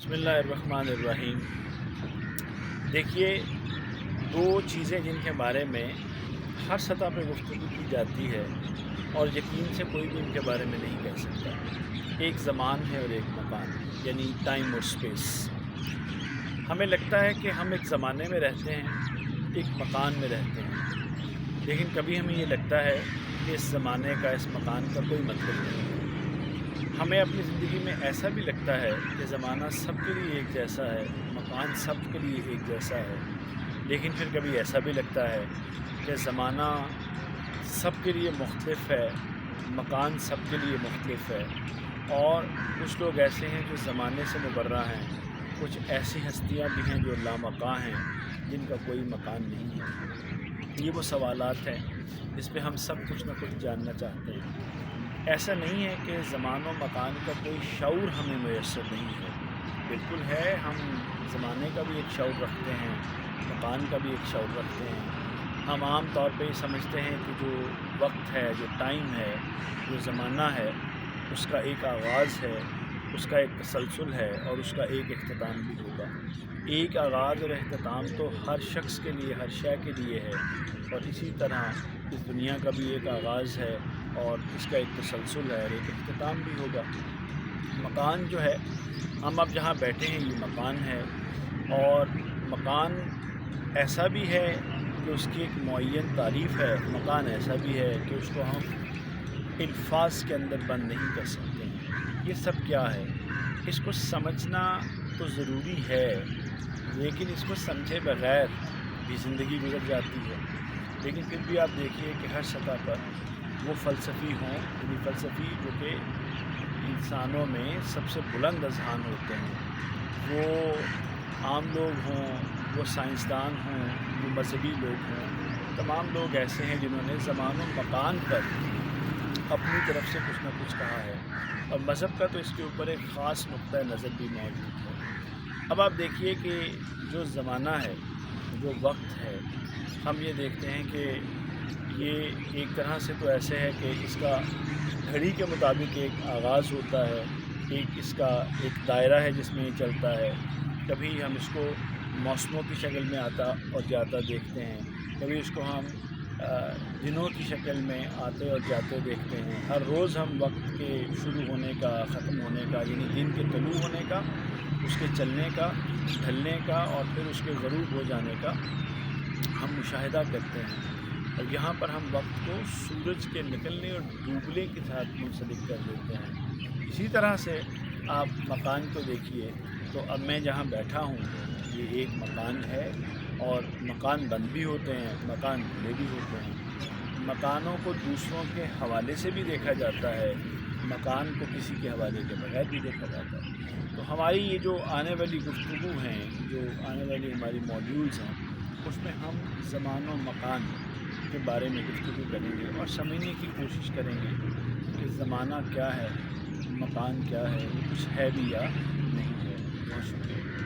بسم اللہ الرحمن الرحیم۔ دیکھیے، دو چیزیں جن کے بارے میں ہر سطح پہ گفتگو کی جاتی ہے اور یقین سے کوئی بھی ان کے بارے میں نہیں کہہ سکتا، ایک زمان ہے اور ایک مکان، یعنی ٹائم اور اسپیس۔ ہمیں لگتا ہے کہ ہم ایک زمانے میں رہتے ہیں، ایک مکان میں رہتے ہیں، لیکن کبھی ہمیں یہ لگتا ہے کہ اس زمانے کا، اس مکان کا کوئی مطلب نہیں ہے۔ ہمیں اپنی زندگی میں ایسا بھی لگتا ہے کہ زمانہ سب کے لیے ایک جیسا ہے، مکان سب کے لیے ایک جیسا ہے، لیکن پھر کبھی ایسا بھی لگتا ہے کہ زمانہ سب کے لیے مختلف ہے، مکان سب کے لیے مختلف ہے، اور کچھ لوگ ایسے ہیں جو زمانے سے مبرہ ہیں، کچھ ایسی ہستیاں بھی ہیں جو لامکاں ہیں، جن کا کوئی مکان نہیں ہے۔ یہ وہ سوالات ہیں جس پہ ہم سب کچھ نہ کچھ جاننا چاہتے ہیں۔ ایسا نہیں ہے کہ زمان و مکان کا کوئی شعور ہمیں میسر نہیں ہے، بالکل ہے۔ ہم زمانے کا بھی ایک شعور رکھتے ہیں، مکان کا بھی ایک شعور رکھتے ہیں۔ ہم عام طور پہ یہ سمجھتے ہیں کہ جو وقت ہے، جو ٹائم ہے، جو زمانہ ہے، اس کا ایک آغاز ہے، اس کا ایک تسلسل ہے اور اس کا ایک اختتام بھی ہوگا۔ ایک آغاز اور اختتام تو ہر شخص کے لیے، ہر شے کے لیے ہے، اور اسی طرح اس دنیا کا بھی ایک آغاز ہے اور اس کا ایک تسلسل ہے اور ایک اختتام بھی ہوگا۔ مکان جو ہے، ہم اب جہاں بیٹھے ہیں یہ مکان ہے، اور مکان ایسا بھی ہے کہ اس کی ایک معین تعریف ہے، مکان ایسا بھی ہے کہ اس کو ہم الفاظ کے اندر بند نہیں کر سکتے ہیں۔ یہ سب کیا ہے؟ اس کو سمجھنا تو ضروری ہے، لیکن اس کو سمجھے بغیر بھی زندگی گزر جاتی ہے۔ لیکن پھر بھی آپ دیکھیے کہ ہر سطح پر وہ فلسفی ہوں، یعنی فلسفی جو کہ انسانوں میں سب سے بلند اذہان ہوتے ہیں، وہ عام لوگ ہوں، وہ سائنسدان ہوں، وہ مذہبی لوگ ہوں، تمام لوگ ایسے ہیں جنہوں نے زمان و مکان پر اپنی طرف سے کچھ نہ کچھ کہا ہے، اور مذہب کا تو اس کے اوپر ایک خاص نقطہ نظر بھی موجود ہے۔ اب آپ دیکھیے کہ جو زمانہ ہے، جو وقت ہے، ہم یہ دیکھتے ہیں کہ یہ ایک طرح سے تو ایسے ہے کہ اس کا گھڑی کے مطابق ایک آغاز ہوتا ہے، ایک اس کا ایک دائرہ ہے جس میں یہ چلتا ہے۔ کبھی ہم اس کو موسموں کی شکل میں آتا اور جاتا دیکھتے ہیں، کبھی اس کو ہم دنوں کی شکل میں آتے اور جاتے دیکھتے ہیں۔ ہر روز ہم وقت کے شروع ہونے کا، ختم ہونے کا، یعنی دن کے طلوع ہونے کا، اس کے چلنے کا، ڈھلنے کا، اور پھر اس کے غروب ہو جانے کا ہم مشاہدہ کرتے ہیں۔ اور یہاں پر ہم وقت کو سورج کے نکلنے اور ڈوبنے کے ساتھ منسلک کر دیتے ہیں۔ اسی طرح سے آپ مکان کو دیکھیے، تو اب میں جہاں بیٹھا ہوں یہ ایک مکان ہے، اور مکان بند بھی ہوتے ہیں، مکان کھلے بھی ہوتے ہیں۔ مکانوں کو دوسروں کے حوالے سے بھی دیکھا جاتا ہے، مکان کو کسی کے حوالے کے بغیر بھی دیکھا جاتا ہے۔ تو ہماری یہ جو آنے والی گفتگو ہیں، جو آنے والی ہماری موڈیولز ہیں، اس میں ہم زمان و مکان کے بارے میں گفتگو کریں گے اور سمجھنے کی کوشش کریں گے کہ زمانہ کیا ہے، مکان کیا ہے، کچھ ہے بھی یا نہیں ہے۔ بہت شکریہ۔